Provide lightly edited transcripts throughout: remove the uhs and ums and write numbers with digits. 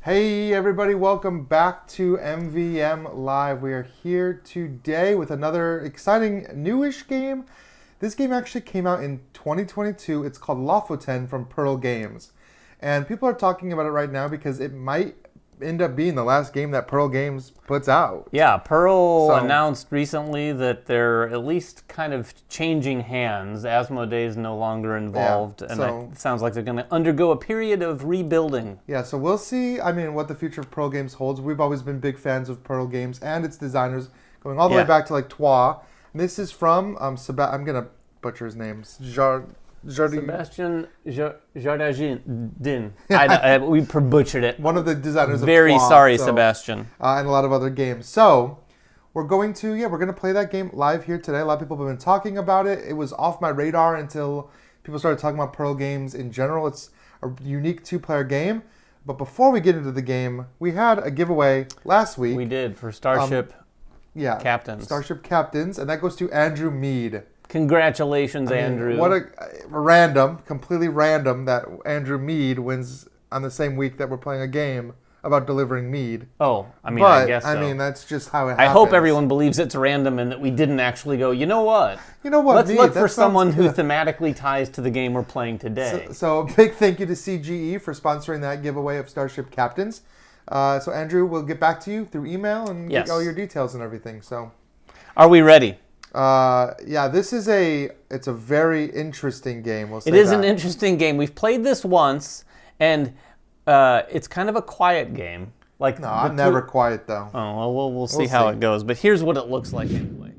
Hey everybody, welcome back to MvM Live. We are here today with another exciting newish game. This game actually came out in 2022. It's called Lofoten from Pearl Games. And people are talking about it right now because it might end up being the last game that Pearl Games puts out. Yeah, Pearl announced recently that they're at least kind of changing hands. Asmodee is no longer involved, and it sounds like they're going to undergo a period of rebuilding. Yeah, so we'll see, what the future of Pearl Games holds. We've always been big fans of Pearl Games and its designers, going all the way back to like Trois. And this is from, I'm going to butcher his name, Sebastian Jardin. We butchered it. One of the designers Very of Trois, sorry, Sebastian. And a lot of other games. So we're going to play that game live here today. A lot of people have been talking about it. It was off my radar until people started talking about Pearl Games in general. It's a unique two-player game. But before we get into the game, we had a giveaway last week. We did for Starship Captains. Starship Captains, and that goes to Andrew Mead. Congratulations, Andrew. What completely random that Andrew Mead wins on the same week that we're playing a game about delivering mead. I guess so. That's just how it happens. I hope everyone believes it's random and that we didn't actually go, you know what? Let's mead, look for someone who thematically ties to the game we're playing today. So a big thank you to CGE for sponsoring that giveaway of Starship Captains. So Andrew, we'll get back to you through email and get all your details and everything. So, are we ready? This is it's a very interesting game. It is an interesting game. We've played this once, and it's kind of a quiet game. No, I'm never quiet though. Oh, well, we'll see how it goes. But here's what it looks like anyway.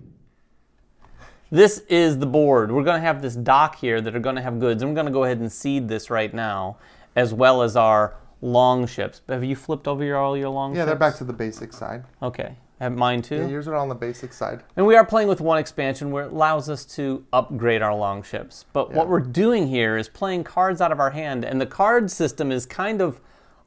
This is the board. We're going to have this dock here that are going to have goods. I'm going to go ahead and seed this right now, as well as our long ships. Have you flipped over all your long ships? Yeah, they're back to the basic side. Okay. Have mine too? Yeah, yours are on the basic side. And we are playing with one expansion where it allows us to upgrade our long ships. But what we're doing here is playing cards out of our hand, and the card system is kind of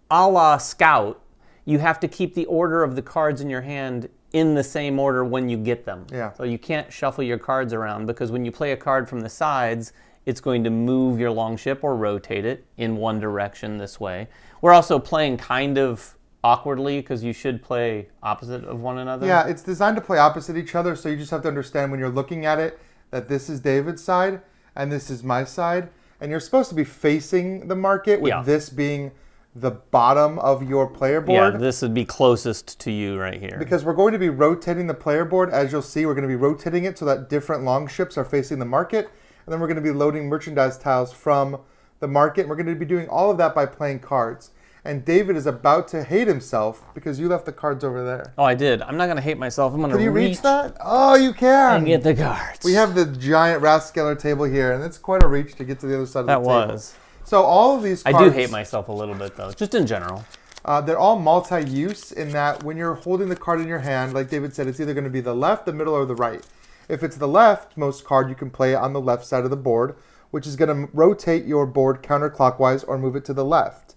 a la Scout. You have to keep the order of the cards in your hand in the same order when you get them. Yeah. So you can't shuffle your cards around, because when you play a card from the sides, it's going to move your long ship or rotate it in one direction this way. We're also playing kind of awkwardly, because you should play opposite of one another. Yeah, it's designed to play opposite each other, so you just have to understand when you're looking at it that this is David's side and this is my side, and you're supposed to be facing the market with this being the bottom of your player board. Yeah, this would be closest to you right here. Because we're going to be rotating the player board. As you'll see, we're going to be rotating it so that different long ships are facing the market, and then we're going to be loading merchandise tiles from the market. We're going to be doing all of that by playing cards. And David is about to hate himself because you left the cards over there. Oh, I did. I'm not going to hate myself. I'm going to Can you reach that? Oh, you can. And get the cards. We have the giant Rathskeller table here, and it's quite a reach to get to the other side of the table. That was. So all of these cards... I do hate myself a little bit, though, just in general. They're all multi-use in that when you're holding the card in your hand, like David said, it's either going to be the left, the middle, or the right. If it's the leftmost card, you can play it on the left side of the board, which is going to rotate your board counterclockwise or move it to the left.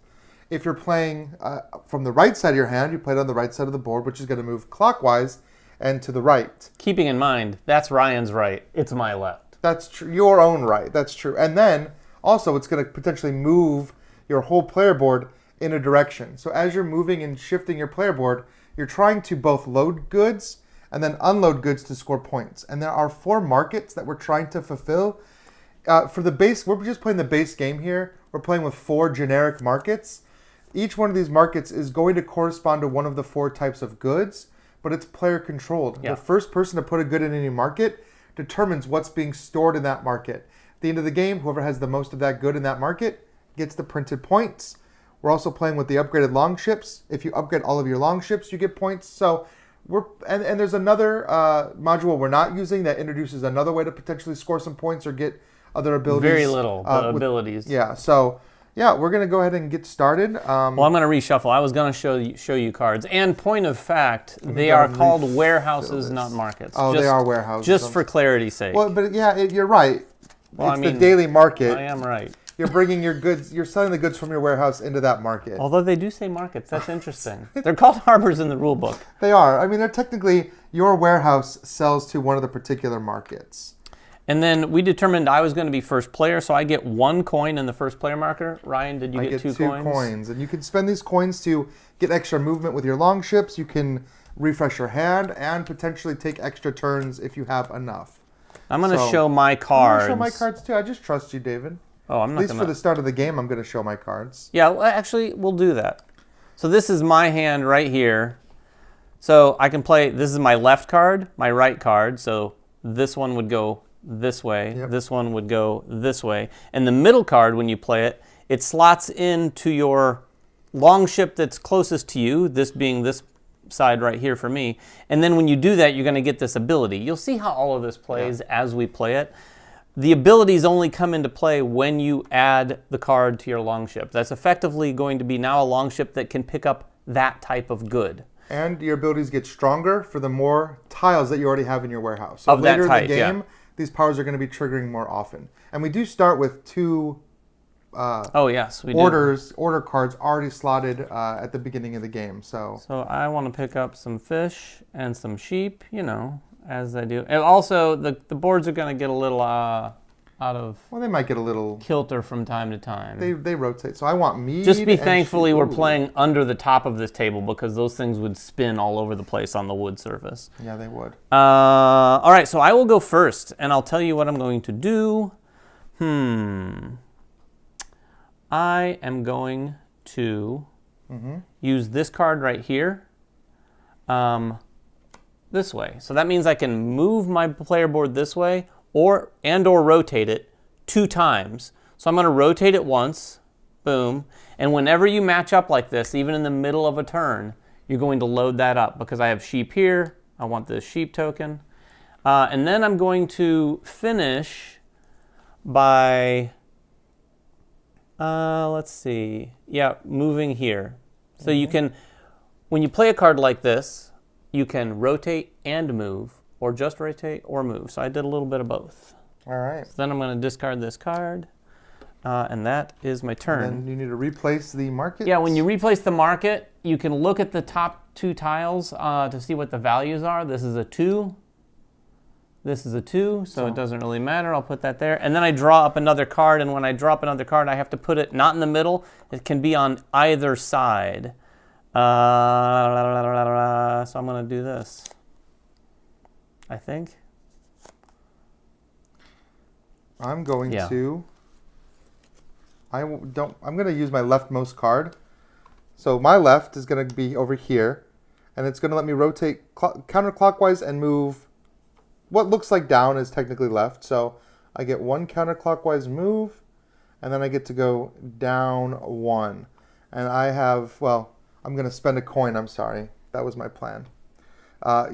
If you're playing from the right side of your hand, you play it on the right side of the board, which is going to move clockwise and to the right. Keeping in mind, that's Ryan's right. It's my left. That's true. Your own right. That's true. And then also it's going to potentially move your whole player board in a direction. So as you're moving and shifting your player board, you're trying to both load goods and then unload goods to score points. And there are 4 markets that we're trying to fulfill. For the base, we're just playing the base game here. We're playing with 4 generic markets. Each one of these markets is going to correspond to one of the 4 types of goods, but it's player controlled. Yeah. The first person to put a good in any market determines what's being stored in that market. At the end of the game, whoever has the most of that good in that market gets the printed points. We're also playing with the upgraded long ships. If you upgrade all of your long ships, you get points. So and there's another module we're not using that introduces another way to potentially score some points or get other abilities. Very little abilities. Yeah, so... Yeah, we're going to go ahead and get started. Well, I'm going to reshuffle. I was going to show you cards. And point of fact, they are called warehouses, not markets. Oh, they are warehouses. Just for clarity's sake. Well, but yeah, you're right. It's the daily market. I am right. You're bringing your goods, you're selling the goods from your warehouse into that market. Although they do say markets. That's interesting. They're called harbors in the rule book. They are. They're technically, your warehouse sells to one of the particular markets. And then we determined I was going to be first player, so I get 1 coin in the first player marker. Ryan, did you get 2 coins? 2 coins. And you can spend these coins to get extra movement with your long ships. You can refresh your hand and potentially take extra turns if you have enough. I'm going to show my cards. I'm going to show my cards too. I just trust you, David. Oh, I'm not At least for the start of the game, I'm going to show my cards. Yeah, well, actually, we'll do that. So this is my hand right here. So I can play, this is my left card, my right card. So this one would go this way. Yep. This one would go this way. And the middle card, when you play it, it slots into your long ship that's closest to you, this being this side right here for me. And then when you do that, you're going to get this ability. You'll see how all of this plays as we play it. The abilities only come into play when you add the card to your longship. That's effectively going to be now a longship that can pick up that type of good. And your abilities get stronger for the more tiles that you already have in your warehouse. So later in the game, these powers are going to be triggering more often. And we do start with 2 order cards already slotted at the beginning of the game. So I want to pick up some fish and some sheep, you know, as I do. And also, the boards are going to get a little out of... Well, they might get a little... kilter from time to time. They rotate. So I want mead. Just be thankfully we're playing under the top of this table because those things would spin all over the place on the wood surface. Yeah, they would. All right, so I will go first, and I'll tell you what I'm going to do. I am going to use this card right here. This way. So that means I can move my player board this way or rotate it 2 times. So I'm going to rotate it once, boom, and whenever you match up like this, even in the middle of a turn, you're going to load that up because I have sheep here. I want this sheep token. And then I'm going to finish by, let's see, moving here. So you can, when you play a card like this, you can rotate and move, or just rotate or move. So I did a little bit of both. All right. So then I'm going to discard this card, and that is my turn. And then you need to replace the market? Yeah, when you replace the market, you can look at the top 2 tiles to see what the values are. This is a 2. This is a 2, so it doesn't really matter. I'll put that there. And then I draw up another card, and when I draw up another card, I have to put it not in the middle. It can be on either side. So I'm going to do this, I think. I'm going to... I'm going to use my leftmost card. So my left is going to be over here, and it's going to let me rotate counterclockwise and move. What looks like down is technically left, so I get 1 counterclockwise move, and then I get to go down 1. And I have, well, I'm going to spend a coin, I'm sorry. That was my plan.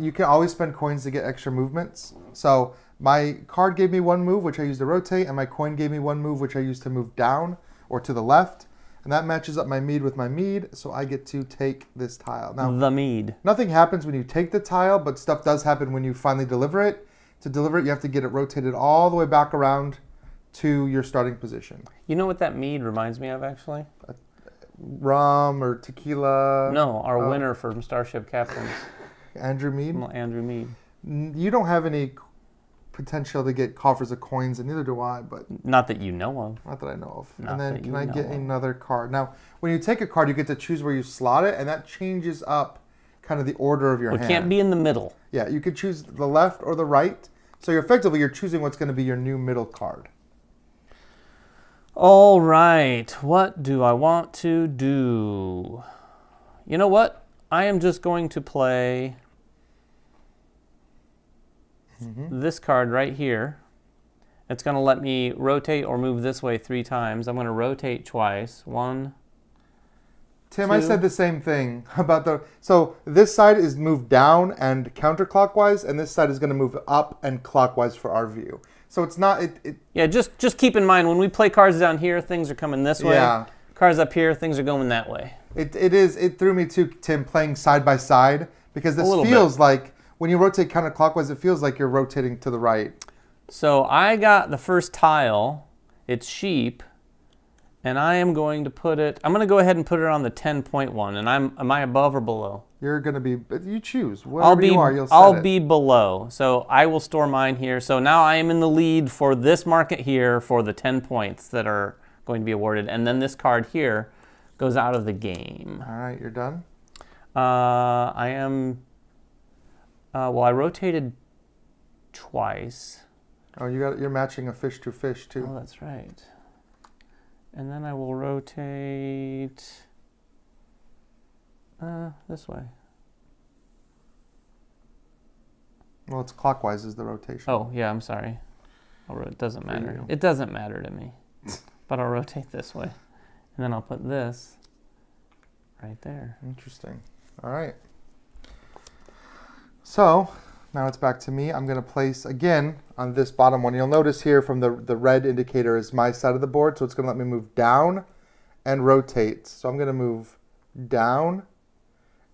You can always spend coins to get extra movements. So my card gave me 1 move, which I used to rotate, and my coin gave me 1 move, which I used to move down or to the left. And that matches up my mead with my mead, so I get to take this tile. Now, the mead. Nothing happens when you take the tile, but stuff does happen when you finally deliver it. To deliver it, you have to get it rotated all the way back around to your starting position. You know what that mead reminds me of, actually? Rum or tequila. No, our winner from Starship Captains. Andrew Mead? Andrew Mead. You don't have any potential to get coffers of coins, and neither do I. But not that you know of. Not that I know of. And then can I get another card? Now, when you take a card, you get to choose where you slot it, and that changes up kind of the order of your hand. It can't be in the middle. Yeah, you could choose the left or the right. So you're choosing what's going to be your new middle card. All right, what do I want to do? You know what? I am just going to play this card right here. It's going to let me rotate or move this way 3 times. I'm going to rotate twice. 1, Tim, 2. I said the same thing about so this side is moved down and counterclockwise, and this side is going to move up and clockwise for our view. So it's not... Yeah, just keep in mind, when we play cards down here, things are coming this way. Yeah. Cards up here, things are going that way. It threw me too, Tim, playing side by side, because this feels like, when you rotate counterclockwise, it feels like you're rotating to the right. So I got the first tile. It's sheep. And I am going to put it, I'm going to go ahead and put it on the 10.1. And am I above or below? You're going to be, you choose. Whatever you are, you'll set I'll it. be below. So I will store mine here. So now I am in the lead for this market here for the 10 points that are going to be awarded. And then this card here goes out of the game. All right, you're done? I am, well, I rotated twice. Oh, you're matching a fish to fish, too. Oh, that's right. And then I will rotate this way. Well, it's clockwise is the rotation. Oh, yeah, I'm sorry. It doesn't For matter. you. It doesn't matter to me. But I'll rotate this way. And then I'll put this right there. Interesting. All right. So now it's back to me. I'm going to place again on this bottom one. You'll notice here from the red indicator is my side of the board. So it's going to let me move down and rotate. So I'm going to move down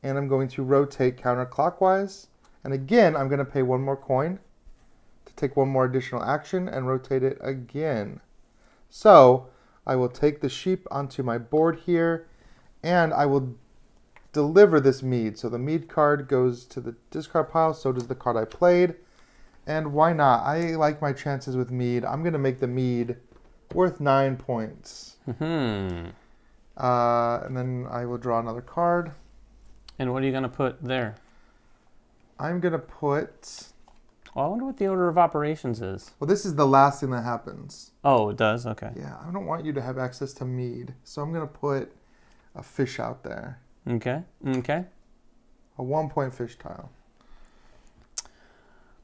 and I'm going to rotate counterclockwise. And again, I'm going to pay one more coin to take one more additional action and rotate it again. So I will take the sheep onto my board here and I will deliver this mead. So the mead card goes to the discard pile, so does the card I played. And why not? I like my chances with mead. I'm going to make the mead worth 9 points. And then I will draw another card. And what are you going to put there? I'm going to put... Well, I wonder what the order of operations is. Well, this is the last thing that happens. Oh, it does? Okay. Yeah, I don't want you to have access to mead. So I'm going to put a fish out there. Okay. Okay. A 1-point fish tile.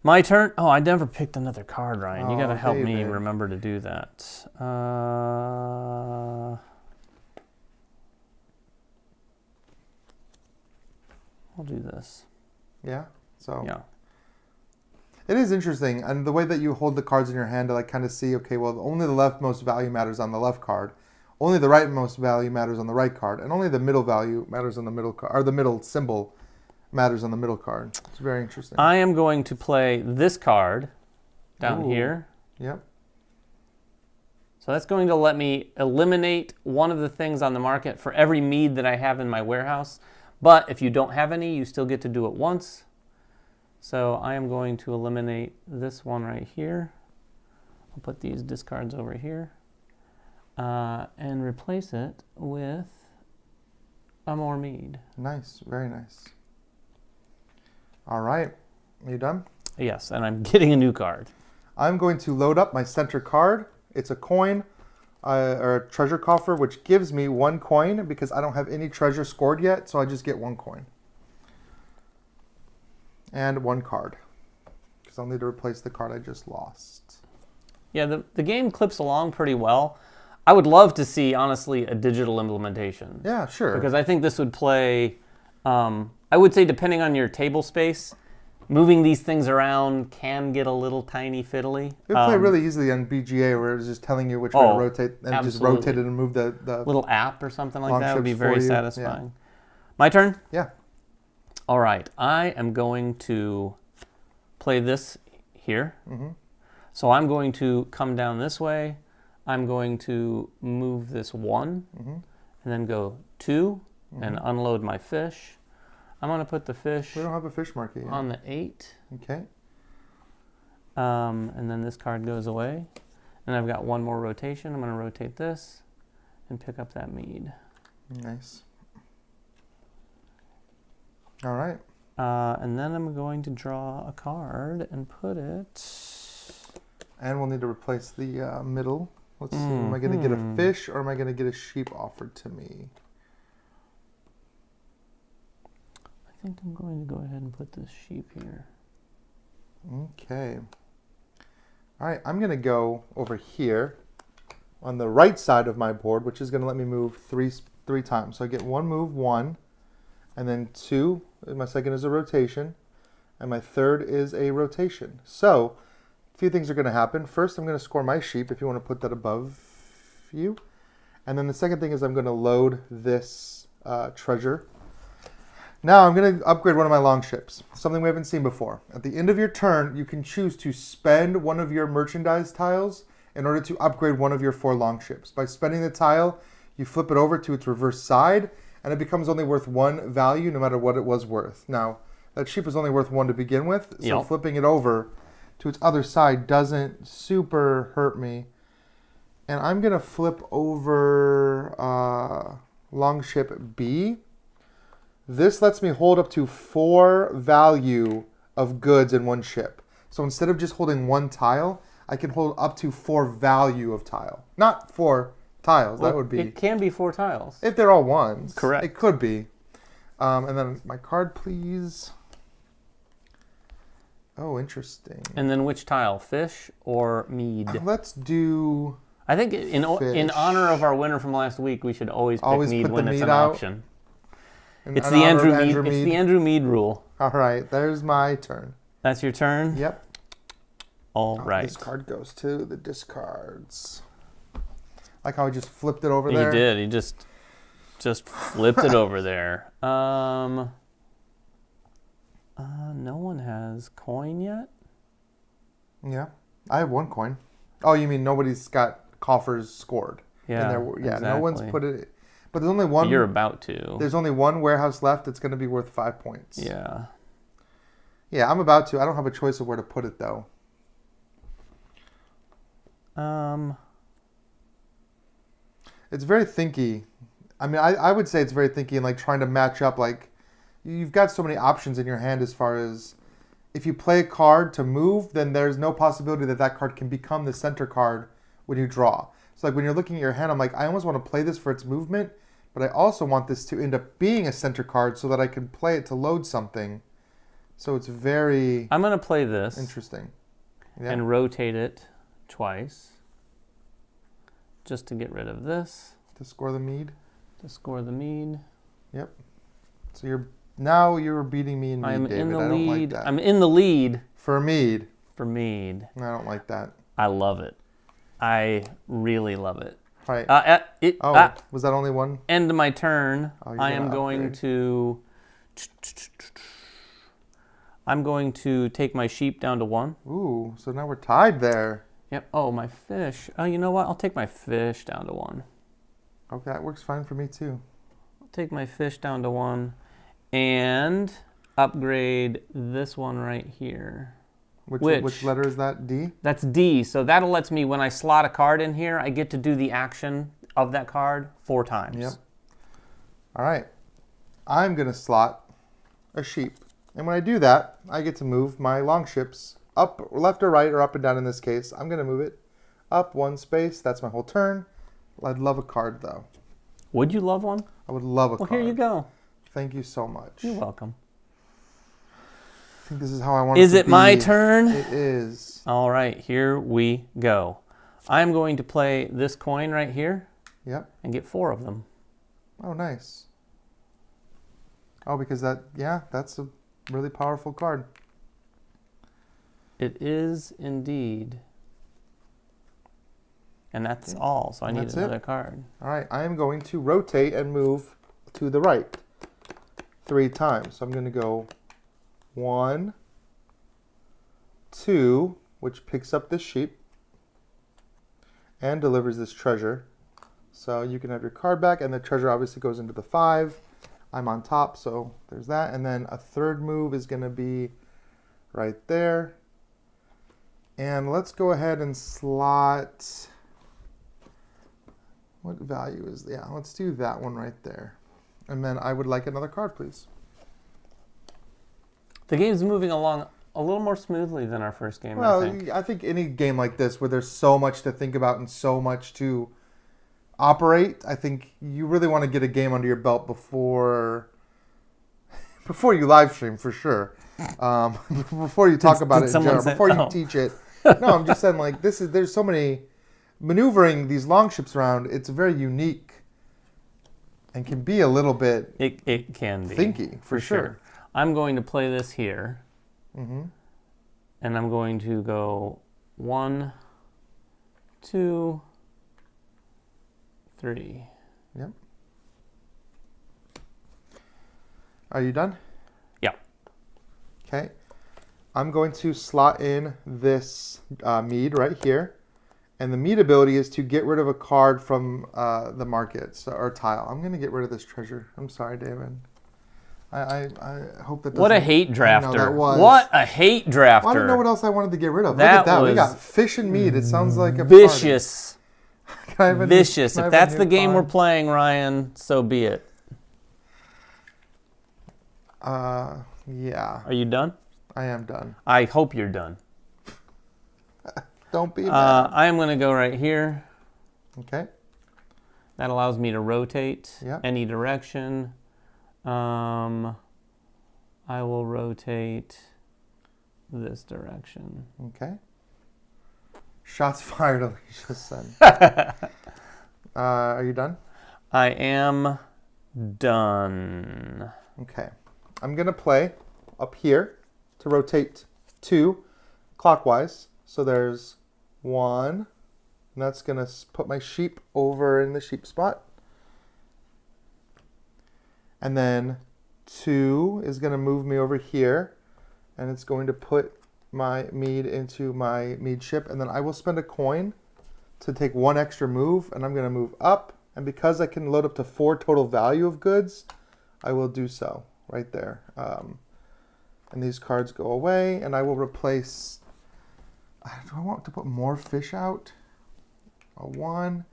My turn. Oh, I never picked another card, Ryan. You got to Oh, help me David. remember to do that. I'll do this. Yeah? So Yeah. it is interesting. And the way that you hold the cards in your hand to like kind of see, okay, well, only the leftmost value matters on the left card. Only the rightmost value matters on the right card. And only the middle value matters on the middle card. Or the middle symbol matters on the middle card. It's very interesting. I am going to play this card down Ooh. here. Yep. So that's going to let me eliminate one of the things on the market for every mead that I have in my warehouse. But if you don't have any, you still get to do it once. So I am going to eliminate this one right here. I'll put these discards over here. And replace it with a more mead. Nice. Very nice. All right. Are you done? Yes, and I'm getting a new card. I'm going to load up my center card. It's a coin or a treasure coffer, which gives me 1 coin because I don't have any treasure scored yet, so I just get 1 coin. And 1 card. Because I'll need to replace the card I just lost. Yeah, the game clips along pretty well. I would love to see, honestly, a digital implementation. Yeah, sure. Because I think this would play, I would say depending on your table space, moving these things around can get a little tiny fiddly. It would play really easily on BGA where it's just telling you which way to rotate and absolutely. just rotate it and move the little app or something like long that would be ships very for you. satisfying. My turn? Yeah. All right. I am going to play this here. So I'm going to come down this way. I'm going to move this 1 and then go 2 and unload my fish. I'm going to put the fish We don't have a fish market yet. on the 8. Okay. And then this card goes away. And I've got 1 more rotation. I'm going to rotate this and pick up that mead. Nice. All right. And then I'm going to draw a card and put it... And we'll need to replace the middle. Let's see. Am I going to get a fish or am I going to get a sheep offered to me? I think I'm going to go ahead and put this sheep here. Okay. All right. I'm going to go over here on the right side of my board, which is going to let me move three times. So I get 1 move, 1, and then 2. My second is a rotation, and my third is a rotation. So a few things are going to happen. First, I'm going to score my sheep, if you want to put that above you. And then the second thing is I'm going to load this treasure. Now I'm going to upgrade one of my long ships, something we haven't seen before. At the end of your turn, you can choose to spend one of your merchandise tiles in order to upgrade one of your 4 long ships. By spending the tile, you flip it over to its reverse side, and it becomes only worth 1 value no matter what it was worth. Now, that sheep was only worth 1 to begin with, so Yep. flipping it over to its other side doesn't super hurt me. And I'm going to flip over Longship B. This lets me hold up to 4 value of goods in one ship. So instead of just holding 1 tile, I can hold up to 4 value of tile. Not 4 tiles. Well, that would be... It can be 4 tiles. If they're all ones. Correct. It could be. And then my card, please. Oh, interesting. And then which tile? Fish or mead? Let's do... I think in honor of our winner from last week, we should always pick mead put when the it's mead an out. option. It's the Andrew Mead. It's the Andrew Mead rule. All right, there's my turn. That's your turn? Yep. All right. This card goes to the discards. Like how I just flipped it over there. He did. He just flipped it over there. No one has coin yet? Yeah. I have 1 coin. Oh, you mean nobody's got coffers scored? Yeah, exactly. No one's put it... But there's only one... You're about to. There's only 1 warehouse left that's going to be worth 5 points. Yeah. Yeah, I'm about to. I don't have a choice of where to put it, though. It's very thinky. I mean, I would say it's very thinky and like trying to match up. Like, you've got so many options in your hand as far as if you play a card to move, then there's no possibility that that card can become the center card when you draw. So like when you're looking at your hand, I'm like, I almost want to play this for its movement, but I also want this to end up being a center card so that I can play it to load something. So it's very... I'm going to play this. Interesting. Yeah. And rotate it twice. Just to get rid of this. To score the mead. To score the mead. Yep. So you're beating me in mead, I'm David. in the I don't lead. like that. I'm in the lead. For mead. For mead. I don't like that. I love it. I really love it. Right. Was that only 1? End of my turn. Oh, I am going to... I'm going to take my sheep down to 1. Ooh, so now we're tied there. Yep. Oh, my fish. Oh, you know what? I'll take my fish down to 1. Okay, that works fine for me too. I'll take my fish down to 1 and upgrade this one right here. Which letter is that? D? That's D. So that'll let me, when I slot a card in here, I get to do the action of that card 4 times. Yep. All right. I'm going to slot a sheep. And when I do that, I get to move my longships up, left or right, or up and down in this case. I'm going to move it up 1 space. That's my whole turn. I'd love a card, though. Would you love one? I would love a card. Well, here you go. Thank you so much. You're welcome. I think this is how I want it to be. Is it my turn? It is. All right, here we go. I'm going to play this coin right here. Yep. And get 4 of them. Oh, nice. Oh, because that's a really powerful card. It is indeed. And that's all, so I need another card. All right, I am going to rotate and move to the right 3 times. So I'm going to go 1, 2, which picks up this sheep and delivers this treasure. So you can have your card back, and the treasure obviously goes into the 5. I'm on top, so there's that. And then a 3rd move is going to be right there. And let's go ahead and slot... What value is... Yeah, let's do that one right there. And then I would like another card, please. The game's moving along a little more smoothly than our first game, well, I think. I think any game like this where there's so much to think about and so much to operate, I think you really want to get a game under your belt before you live stream, for sure. Before you talk about it in general, before you teach it. No, I'm just saying, like, there's so many maneuvering these longships around. It's very unique and can be a little bit it can be thinky, for sure. I'm going to play this here. Mm-hmm. And I'm going to go 1, 2, 3. Yep. Are you done? Yeah. Okay. I'm going to slot in this mead right here. And the mead ability is to get rid of a card from the market or tile. I'm going to get rid of this treasure. I'm sorry, David. I hope that doesn't... What a hate drafter. I know, that was... What a hate drafter. Well, I didn't know what else I wanted to get rid of. That Look at that. was We got fish and mead. It sounds like a vicious. party. Vicious. If that's the game we're playing, Ryan, so be it. Yeah. Are you done? I am done. I hope you're done. Don't be mad. I am going to go right here. Okay. That allows me to rotate any direction. I will rotate this direction. Okay. Shots fired, Alicia said. Are you done? I am done. Okay. I'm going to play up here to rotate 2 clockwise. So there's 1, and that's going to put my sheep over in the sheep spot. And then 2 is going to move me over here, and it's going to put my mead into my mead ship. And then I will spend a coin to take 1 extra move, and I'm going to move up. And because I can load up to 4 total value of goods, I will do so right there. And these cards go away, and I will replace... Do I want to put more fish out? A 1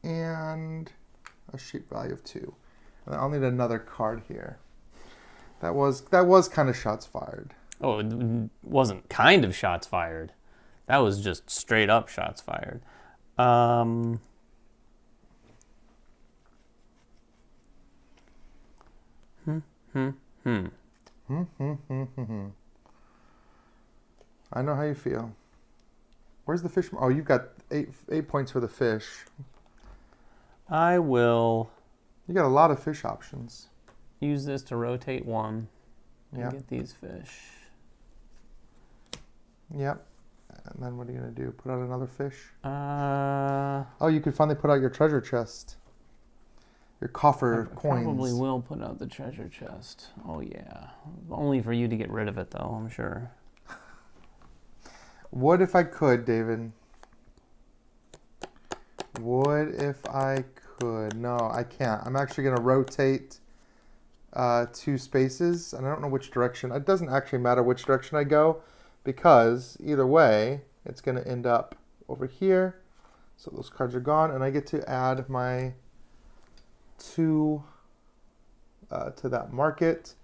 and a sheep value of 2. And then I'll need another card here. That was kind of shots fired. Oh, it wasn't kind of shots fired. That was just straight up shots fired. I know how you feel. Where's the fish? Oh, you've got 8 points for the fish. I will... You got a lot of fish options. Use this to rotate 1 and Yep. get these fish. Yep. And then what are you going to do? Put out another fish? I Oh, you could finally put out your treasure chest. Your coffer coins. probably will put out the treasure chest. Oh, yeah. Only for you to get rid of it, though, I'm sure. What if I could, David? What if I could? No, I can't. I'm actually going to rotate 2 spaces, and I don't know which direction. It doesn't actually matter which direction I go, because either way, it's going to end up over here. So those cards are gone, and I get to add my 2 to that market.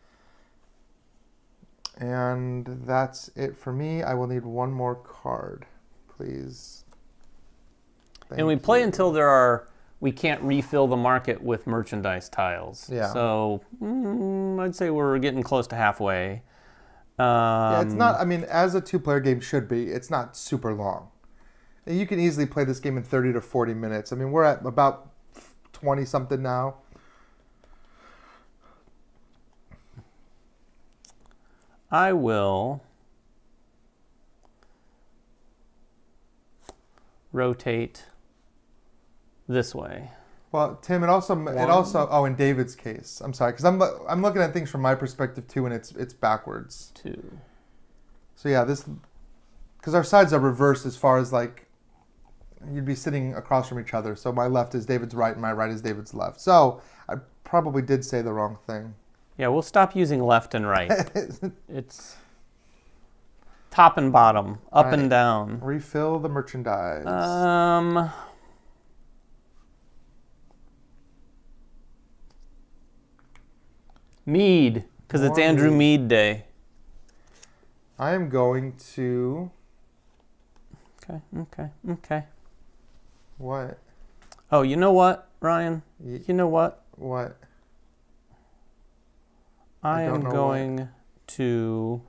And that's it for me. I will need 1 more card, please. And we play until we can't refill the market with merchandise tiles. Yeah. So I'd say we're getting close to halfway. Yeah, it's not, I mean, as a 2-player game should be, it's not super long. You can easily play this game in 30 to 40 minutes. I mean, we're at about 20-something now. I will rotate this way. Well, Tim, it also oh, in David's case, I'm sorry, because I'm looking at things from my perspective too, and it's backwards. 2. So yeah, because our sides are reversed as far as like you'd be sitting across from each other. So my left is David's right, and my right is David's left. So I probably did say the wrong thing. Yeah, we'll stop using left and right. It's top and bottom, up and down. Refill the merchandise. Mead, because it's Andrew Mead Day. I am going to... Okay. What? Oh, you know what, Ryan? You know what? What? I am going to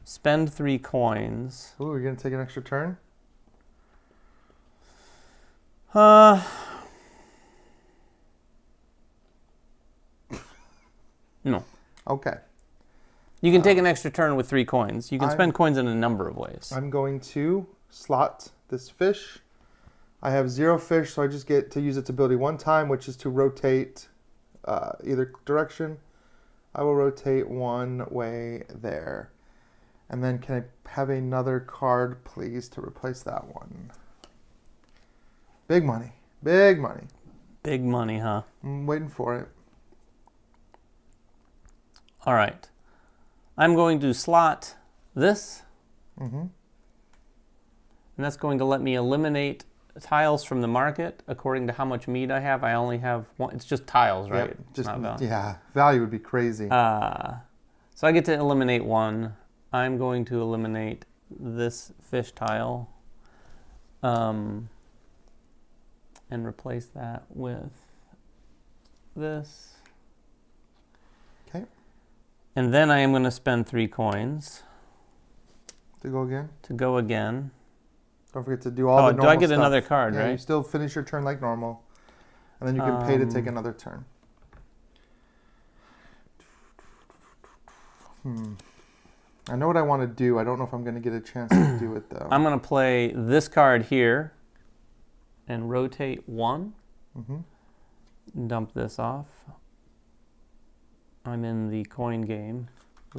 spend 3 coins. Ooh, you're going to take an extra turn? No. Okay. You can take an extra turn with 3 coins. You can spend coins in a number of ways. I'm going to slot this fish. I have 0 fish, so I just get to use its ability 1 time, which is to rotate either direction. I will rotate 1 way there. And then can I have another card, please, to replace that one? Big money. Big money. Big money, huh? I'm waiting for it. All right. I'm going to slot this. Mm-hmm. And that's going to let me eliminate tiles from the market according to how much meat I have. I only have one. It's just tiles, right? Yep. It's Just, not value. yeah, value would be crazy. So I get to eliminate one. I'm going to eliminate this fish tile and replace that with this. Okay. And then I am going to spend 3 coins To go again. to go again. Don't forget to do all the normal do I get stuff. another card, Yeah, right? you still finish your turn like normal. And then you can pay to take another turn. I know what I want to do. I don't know if I'm going to get a chance to do it, though. I'm going to play this card here and rotate 1. Mm-hmm. Dump this off. I'm in the coin game.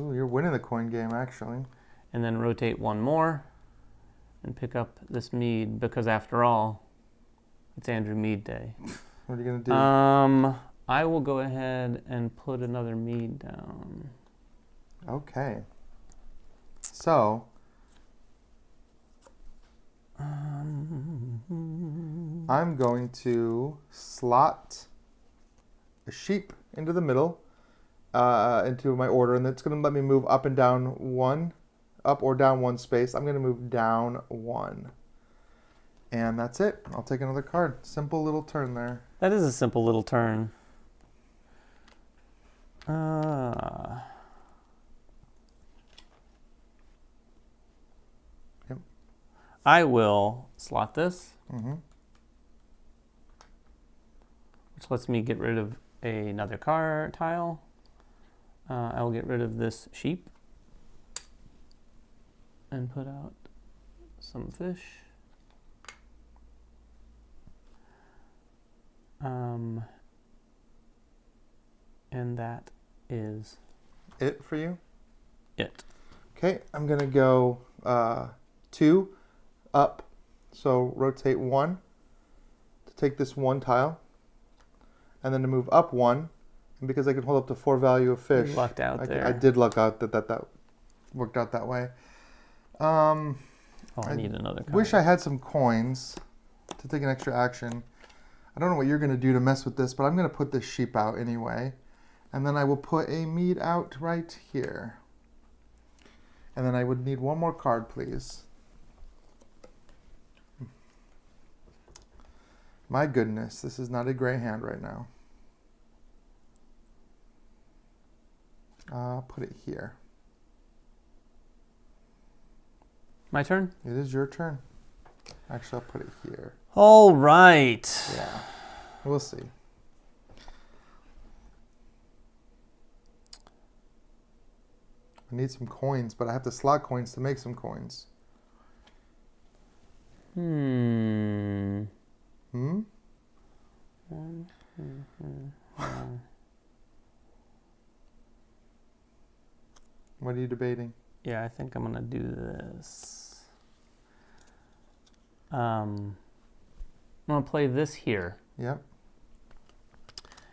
Ooh, you're winning the coin game, actually. And then rotate 1 more and pick up this mead because after all, it's Andrew Mead Day. What are you going to do? I will go ahead and put another mead down. Okay. So, I'm going to slot a sheep into the middle, into my order, and that's going to let me move up and down 1, up or down 1 space. I'm going to move down 1. And that's it. I'll take another card. Simple little turn there. That is a simple little turn. Yep. I will slot this, Mm-hmm. which lets me get rid of another card tile. I will get rid of this sheep and put out some fish. And that is It for you? it. Okay, I'm going to go 2 up. So rotate 1 to take this 1 tile. And then to move up 1. And because I can hold up to 4 value of fish. You lucked out there. I did luck out that worked out that way. I need another card. Wish I had some coins to take an extra action. I don't know what you're going to do to mess with this, but I'm going to put this sheep out anyway. And then I will put a mead out right here. And then I would need 1 more card, please. My goodness, this is not a gray hand right now. Put it here. My turn? It is your turn. Actually, I'll put it here. All right. Yeah, we'll see. I need some coins, but I have to slot coins to make some coins. Hmm. Hmm? What are you debating? Yeah, I think I'm gonna do this. I'm gonna play this here Yep.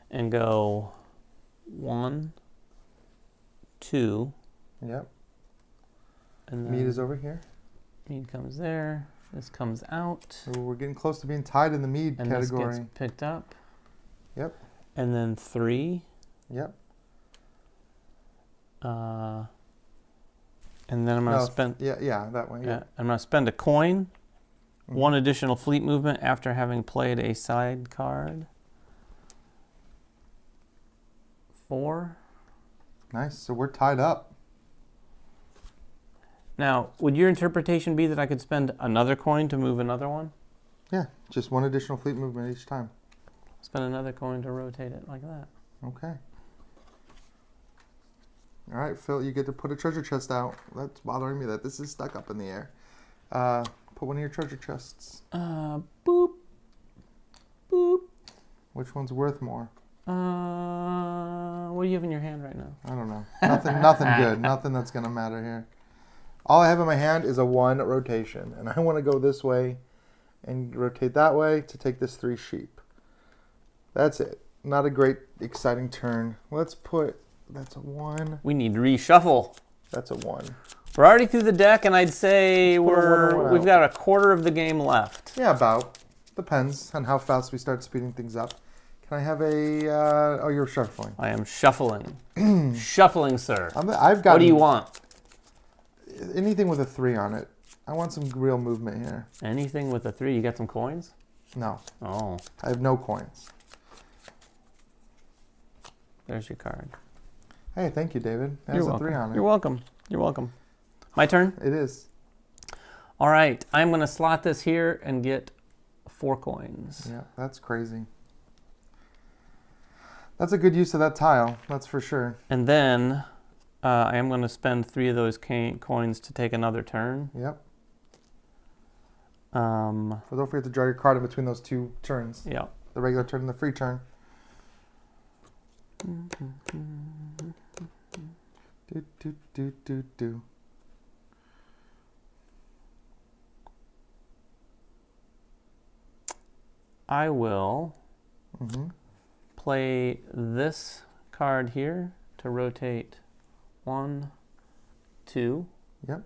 and go 1, 2, Yep. and then Meat is over here. mead comes there. This comes out, So we're getting close to being tied in the mead and category. this gets picked up. Yep. And then 3. Yep. And then I'm gonna No, spend. Yeah, that way. Yeah, I'm gonna spend a coin. Mhm. 1 additional fleet movement after having played a side card. 4. Nice. So we're tied up. Now, would your interpretation be that I could spend another coin to move another one? Yeah, just 1 additional fleet movement each time. Spend another coin to rotate it like that. Okay. All right, Phil, you get to put a treasure chest out. That's bothering me that this is stuck up in the air. Put one of your treasure chests. Boop. Boop. Which one's worth more? What do you have in your hand right now? I don't know. Nothing good. Nothing that's going to matter here. All I have in my hand is a 1 rotation, and I want to go this way and rotate that way to take this 3 sheep. That's it. Not a great, exciting turn. Let's put, that's a 1. We need to reshuffle. That's a 1. We're already through the deck, and I'd say Let's put a 1 we've out. got a quarter of the game left. Yeah, about. Depends on how fast we start speeding things up. Can I have a, oh, you're shuffling. I am shuffling. Shuffling, sir. I've got. What do you want? Anything with a 3 on it. I want some real movement here. Anything with a 3. You got some coins? No. Oh, I have no coins. there's your card. Hey, thank you, David. It You're has a welcome. 3 on it. You're welcome. You're welcome. My turn? It is. All right. I'm going to slot this here and get 4 coins. Yeah, that's crazy. That's a good use of that tile, that's for sure. And then I am going to spend 3 of those coins to take another turn. Yep. Um, So don't forget to draw your card in between those 2 turns. yeah. The regular turn and the free turn. Do, do, do, do, do. I will Mm-hmm. play this card here to rotate 1, 2. Yep.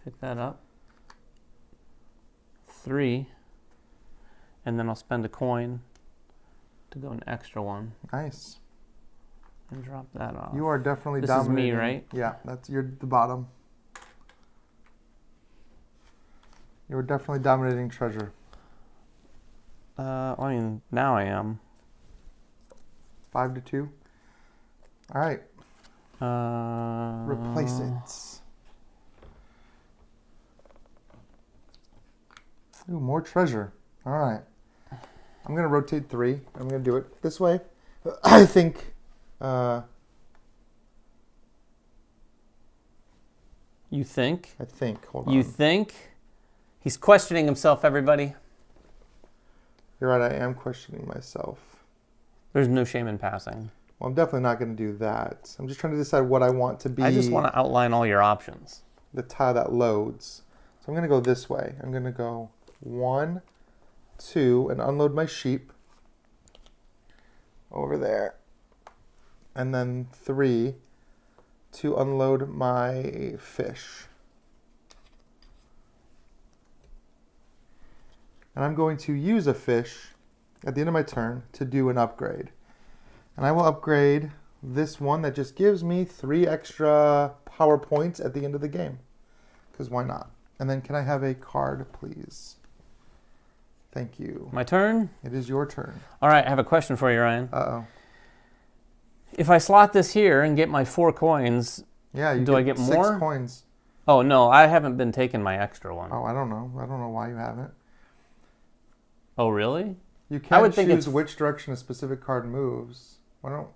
Pick that up. 3. And then I'll spend a coin to go an extra 1 Nice. and drop that off. You are definitely This is me, dominating. right? Yeah, you're the bottom. You're definitely dominating treasure. I mean, now I am. 5 to 2. All right. Replace it. Ooh, more treasure. All right. I'm going to rotate 3. I'm going to do it this way. I think... You think? I think. Hold on. You think? He's questioning himself, everybody. You're right. I am questioning myself. There's no shame in passing. Well, I'm definitely not going to do that. I'm just trying to decide what I want to be. I just want to outline all your options. The tile that loads. So I'm going to go this way. I'm going to go 1, 2, and unload my sheep over there. And then 3 to unload my fish. And I'm going to use a fish at the end of my turn to do an upgrade. And I will upgrade this one that just gives me 3 extra power points at the end of the game. Because why not? And then can I have a card, please? Thank you. My turn? It is your turn. All right, I have a question for you, Ryan. Uh-oh. If I slot this here and get my 4 coins, Yeah, you do I get 6 more? coins. Oh, no, I haven't been taking my extra one. Oh, I don't know. I don't know why you haven't. Oh, really? You I can't would think choose it's- which direction a specific card moves. Why don't?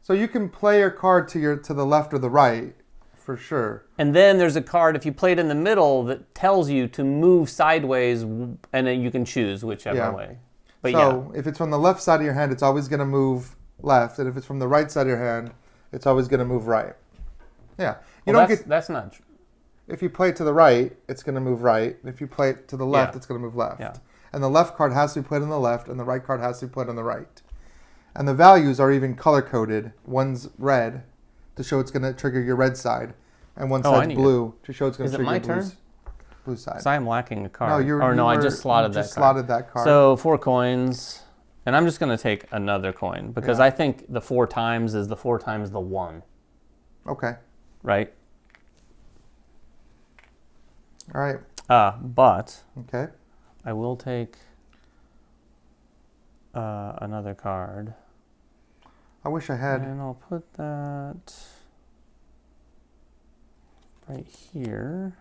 So you can play your card to the left or the right, for sure. And then there's a card, if you play it in the middle, that tells you to move sideways, and then you can choose whichever Yeah. way. But So if it's from the left side of your hand, it's always going to move left, and if it's from the right side of your hand, it's always going to move right. Yeah, you well, don't get. that's not true. If you play it to the right, it's going to move right. If you play it to the left, Yeah. it's going to move left. Yeah. And the left card has to be played on the left, and the right card has to be played on the right. And the values are even color-coded. One's red to show it's going to trigger your red side, and one Oh, I side's need blue to show it's going Is to it trigger my your turn? blue side. Because I am lacking a card. No, I just slotted that card. slotted that card. So 4 coins, and I'm just going to take another coin because Yeah. I think the 4 times is the 4 times the 1, Okay. right? All right. But Okay. I will take another card. I wish I had. And I'll put that right here.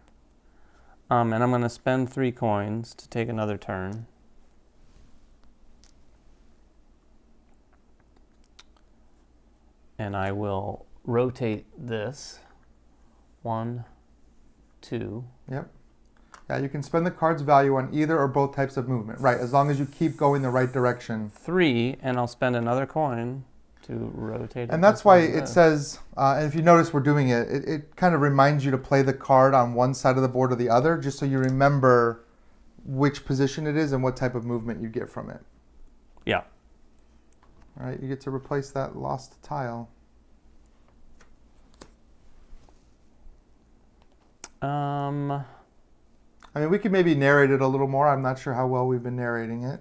And I'm going to spend 3 coins to take another turn. And I will rotate this. 1, 2. Yep. Yeah, you can spend the card's value on either or both types of movement. Right, as long as you keep going the right direction. 3, and I'll spend another coin to rotate it. And that's why like it this. says, and if you notice we're doing it, it kind of reminds you to play the card on one side of the board or the other, just so you remember which position it is and what type of movement you get from it. Yeah. All right, you get to replace that lost tile. I mean, we could maybe narrate it a little more. I'm not sure how well we've been narrating it.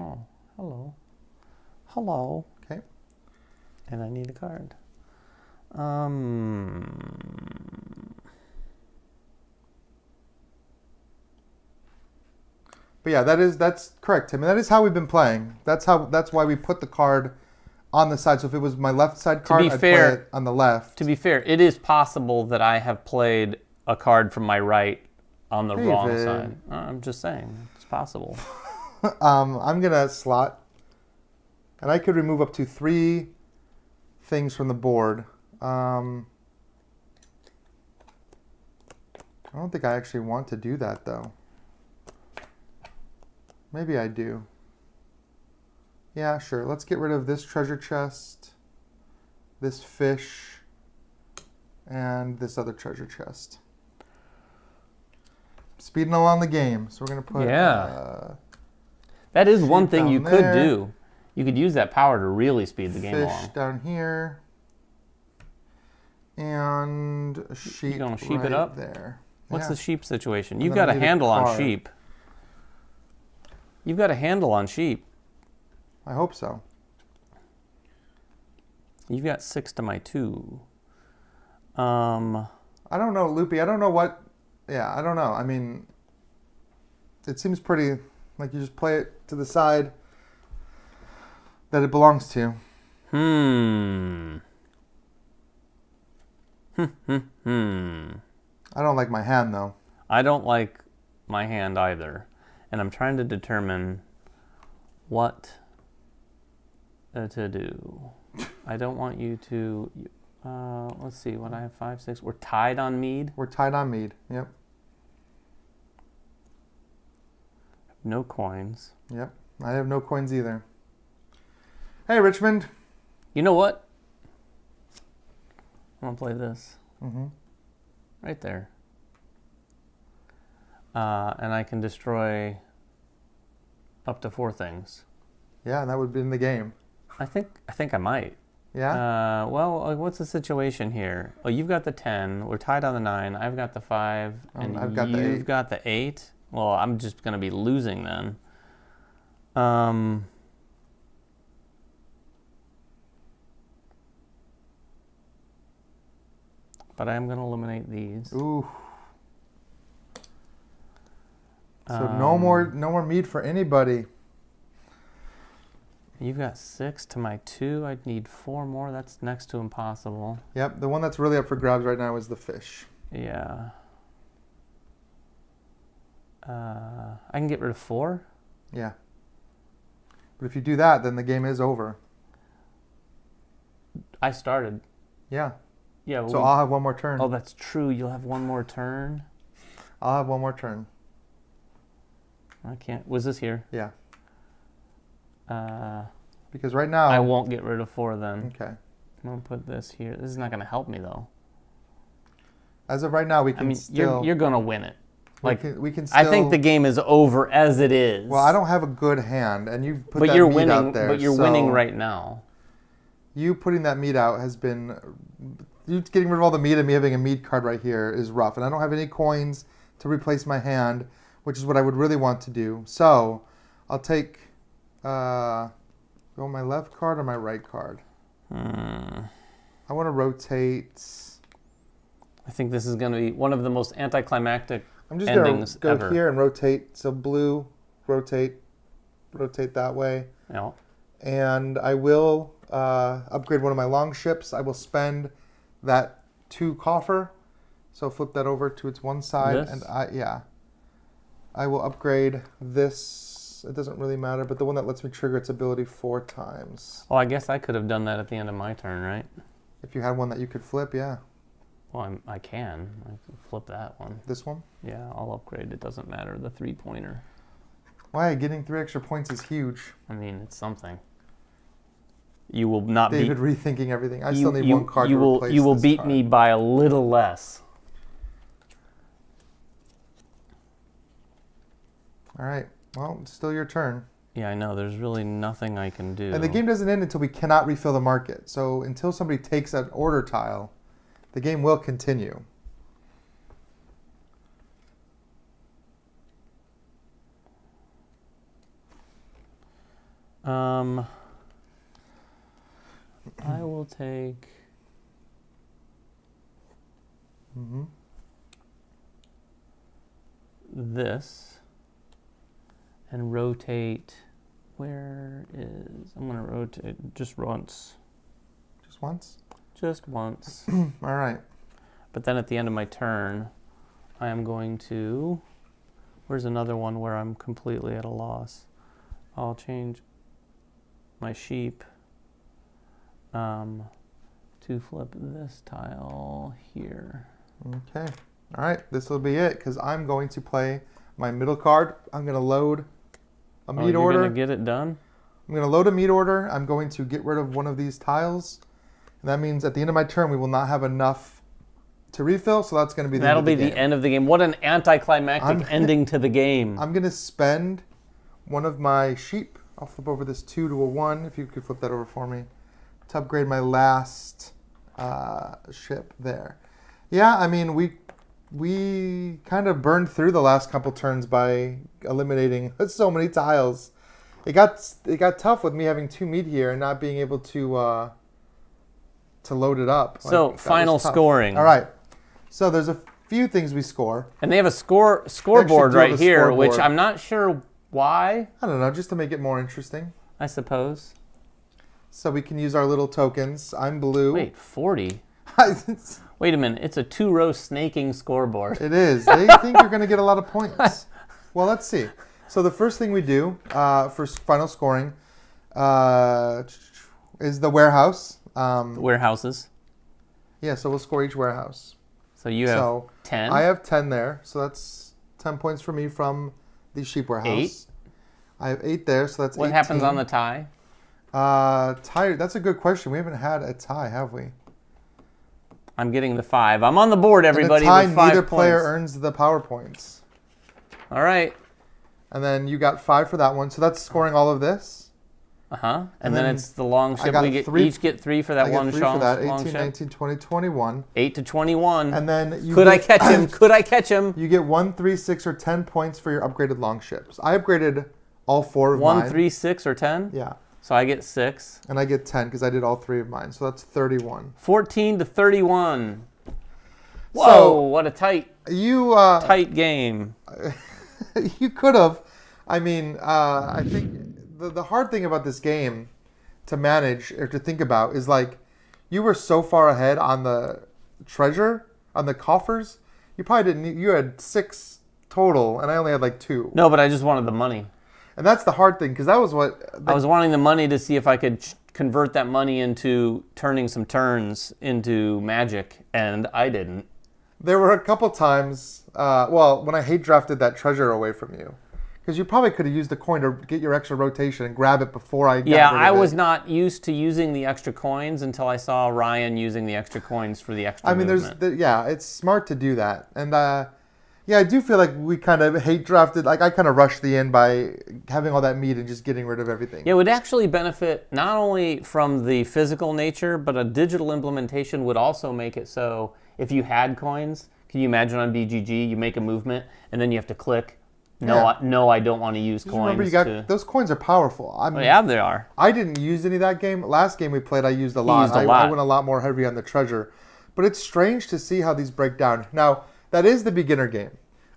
Oh, hello. Hello. Okay. And I need a card. But yeah, that's correct, Tim. And that is how we've been playing. That's why we put the card on the side. So if it was my left side card, I'd play it on the left. To be fair, it is possible that I have played a card from my right on the wrong side. I'm just saying, it's possible. I'm gonna slot, and I could remove up to 3 things from the board. I don't think I actually want to do that though. Maybe I do. Yeah, sure. Let's get rid of this treasure chest, this fish, and this other treasure chest. Speeding along the game, so we're gonna put. Yeah. That is one thing you could do. You could use that power to really speed the game along. Fish down here, and a sheep. You gonna sheep right it up there. What's Yeah. the sheep situation? And You've then got I a need a handle on card. sheep. You've got a handle on sheep. I hope so. You've got 6 to my 2. I don't know, Loopy. I don't know what. Yeah, I don't know. I mean, it seems pretty like you just play it to the side that it belongs to. I don't like my hand though. I don't like my hand either. And I'm trying to determine what to do. I don't want you to... let's see, what I have 5, 6. We're tied on mead. We're tied on mead. Yep. No coins. Yep. I have no coins either. Hey, Richmond. You know what? I'm gonna play this. Mm-hmm. Right there. And I can destroy up to 4 things. Yeah, and that would be in the game. I think I might. Yeah. Well, what's the situation here? Oh, you've got the 10. We're tied on the 9. I've got the 5, and I've got the 8. You've got the 8. Well, I'm just gonna be losing then. But I am gonna eliminate these. Ooh. So no more mead for anybody. You've got 6 to my 2. I'd need 4 more. That's next to impossible. Yep, the one that's really up for grabs right now is the fish. Yeah. I can get rid of 4. Yeah. But if you do that, then the game is over. I started. Yeah. Yeah. Well, So I'll have one more turn. Oh, that's true. You'll have one more turn. I'll have one more turn. I can't. Was this here? Yeah. Because right now... I won't get rid of 4 then. Okay. I'm going to put this here. This is not going to help me, though. As of right now, we can still... you're going to win it. We can still... I think the game is over as it is. Well, I don't have a good hand, and you put but that you're meat winning, out there. But you're winning right now. You putting that meat out has been... You getting rid of all the meat and me having a meat card right here is rough. And I don't have any coins to replace my hand, which is what I would really want to do. So, I'll take... go my left card or my right card? I want to rotate... I think this is going to be one of the most anticlimactic I'm just going to go ever. here and rotate. So blue, rotate that way. Yeah. And I will upgrade one of my long ships. I will spend that 2 coffer. So flip that over to its one side. This? And I will upgrade this. It doesn't really matter, but the one that lets me trigger its ability 4 times. Oh, I guess I could have done that at the end of my turn, right? If you had one that you could flip, yeah. Well, I can flip that one. This one? Yeah, I'll upgrade. It doesn't matter. The 3-pointer. Why? Getting 3 extra points is huge. I mean, it's something. You will not beat... David rethinking everything. I still need one card you to will, replace You will this beat card. me by a little less. All right. Well, it's still your turn. Yeah, I know. There's really nothing I can do. And the game doesn't end until we cannot refill the market. So until somebody takes an order tile, the game will continue. I will take... this and rotate. Where is... I'm going to rotate just once. Just once? Just once. All right. But then at the end of my turn, I am going to... Where's another one where I'm completely at a loss? I'll change my sheep to flip this tile here. Okay. All right. This will be it because I'm going to play my middle card. I'm going to load a meat order. You're going to get it done? I'm going to load a meat order. I'm going to get rid of one of these tiles. And that means at the end of my turn, we will not have enough to refill. So that's going to be the end of the game. That'll be the end of the game. What an anticlimactic ending to the game. I'm going to spend one of my sheep. I'll flip over this 2 to a 1. If you could flip that over for me. To upgrade my last ship there. Yeah, I mean, we kind of burned through the last couple turns by eliminating so many tiles. It got tough with me having 2 meat here and not being able to load it up. So final scoring. All right. So there's a few things we score. And they have a scoreboard right here, which I'm not sure why. I don't know, just to make it more interesting. I suppose. So we can use our little tokens. I'm blue. Wait, 40? Wait a minute. It's a 2-row snaking scoreboard. It is. They think you're going to get a lot of points. Well, let's see. So the first thing we do for final scoring is the warehouse. Warehouses. Yeah, so we'll score each warehouse. So you have 10? I have 10 there. So that's 10 points for me from the sheep warehouse. 8? I have 8 there, so that's 18. What happens on the tie? Tie. That's a good question. We haven't had a tie, have we? I'm getting the 5. I'm on the board, everybody. In a tie, with 5 neither points. player earns the power points. All right. And then you got 5 for that one. So that's scoring all of this. Uh-huh. And then it's the long ship. We each get 3 for that one shot. I get 3 for that. 18, ship. 19, 20, 21. 8 to 21. And then Could I catch him? Could I catch him? You get 1, 3, 6, or 10 points for your upgraded long ships. I upgraded all 4 of mine. 1, 3, 6, or 10? Yeah. So I get 6. And I get 10 because I did all 3 of mine. So that's 31. 14 to 31. Whoa, so, what a tight game. You could have. I mean, I think the hard thing about this game to manage or to think about is like you were so far ahead on the treasure, on the coffers. You probably didn't need, you had 6 total and I only had like 2. No, but I just wanted the money. And that's the hard thing because that was what... I was wanting the money to see if I could convert that money into turning some turns into magic, and I didn't. There were a couple times, when I hate drafted that treasure away from you. Because you probably could have used the coin to get your extra rotation and grab it before I got rid of it. I was not used to using the extra coins until I saw Ryan using the extra coins for the extra movement. It's smart to do that. And I do feel like we kind of hate drafted, like I kind of rushed the end by having all that meat and just getting rid of everything. Yeah, it would actually benefit not only from the physical nature, but a digital implementation would also make it so if you had coins, can you imagine on BGG, you make a movement and then you have to click, no, I don't want to use coins. Remember, those coins are powerful. I mean, yeah, they are. I didn't use any of that game. Last game we played, I used a lot. I went a lot more heavy on the treasure. But it's strange to see how these break down. Now, that is the beginner game.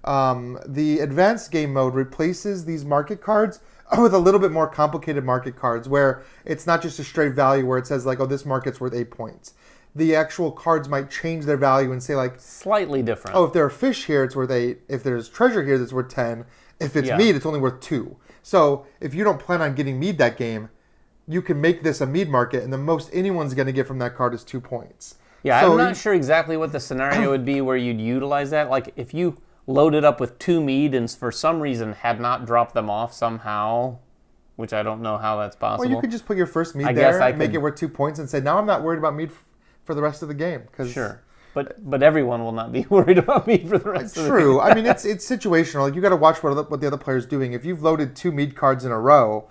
The advanced game mode replaces these market cards with a little bit more complicated market cards where it's not just a straight value where it says like, oh, this market's worth 8 points. The actual cards might change their value and say like... Slightly different. Oh, if there are fish here, it's worth 8. If there's treasure here, that's worth 10. If it's mead, it's only worth 2. So if you don't plan on getting mead that game, you can make this a mead market and the most anyone's going to get from that card is 2 points. Yeah, so I'm not sure exactly what the scenario would be where you'd utilize that. Like if you loaded up with 2 mead and for some reason had not dropped them off somehow, which I don't know how that's possible. Well, you could just put your first mead there and make it worth 2 points and say, now I'm not worried about mead for the rest of the game. Sure. But everyone will not be worried about me for the rest of the True. I mean, it's situational. Like, you got to watch what the other player's doing. If you've loaded 2 mead cards in a row,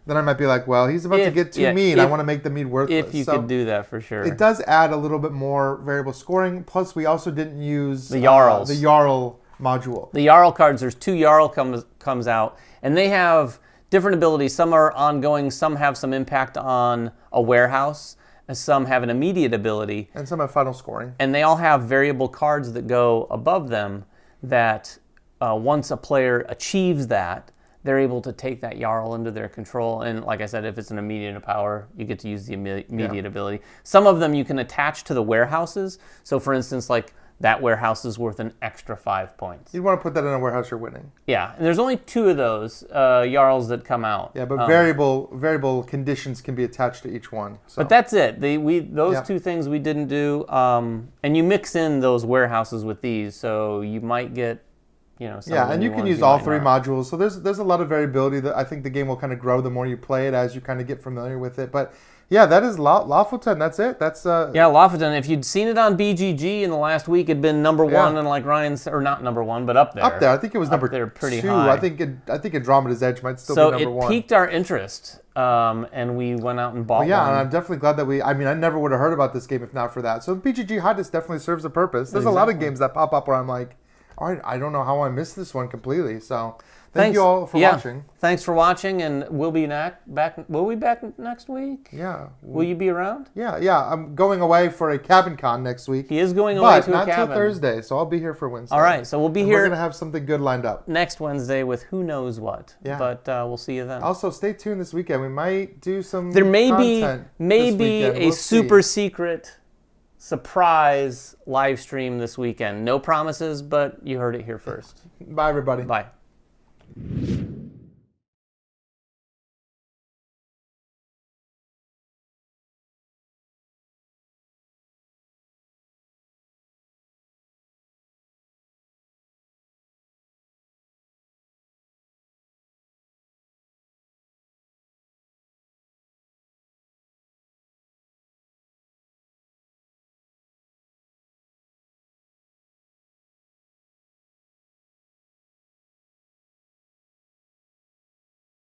then I might be like, well, he's about to get too mean. I want to make the mead worthless. If you could do that, for sure. It does add a little bit more variable scoring. Plus, we also didn't use the Jarls. The Jarl module. The Jarl cards, there's 2 Jarl comes out, and they have different abilities. Some are ongoing, some have some impact on a warehouse, and some have an immediate ability. And some have final scoring. And they all have variable cards that go above them that once a player achieves that, they're able to take that Jarl into their control. And like I said, if it's an immediate power, you get to use the immediate ability. Some of them you can attach to the warehouses. So for instance, like that warehouse is worth an extra 5 points. You'd want to put that in a warehouse you're winning. Yeah, and there's only 2 of those Jarls that come out. Yeah, but variable conditions can be attached to each one. So. But that's it. Those 2 things we didn't do. And you mix in those warehouses with these, so you might get, some and you can use all 3 modules. So there's a lot of variability that I think the game will kind of grow the more you play it as you kind of get familiar with it. But yeah, that is Lofoten. That's it. That's Lofoten. If you'd seen it on BGG in the last week, it'd been number 1, and like Ryan's, or not number 1, but up there. Up there. I think it was number 2. Pretty high. I think Andromeda's Edge might still be number 1. So it piqued our interest, and we went out and bought one. Yeah, and I'm definitely glad that I never would have heard about this game if not for that. So BGG Hotness definitely serves a purpose. There's a lot of games that pop up where I'm like, all right, I don't know how I missed this one completely. So thank you all for watching. Thanks for watching, and we'll be back. Will we be back next week? Yeah. Will you be around? Yeah. I'm going away for a cabin con next week. He is going away to a cabin. But not till Thursday, so I'll be here for Wednesday. All right, so we'll be here. We're going to have something good lined up. Next Wednesday with who knows what. Yeah. But we'll see you then. Also, stay tuned this weekend. We might do some There may content be a super secret surprise live stream this weekend. No promises, but you heard it here first. Bye, everybody. Bye.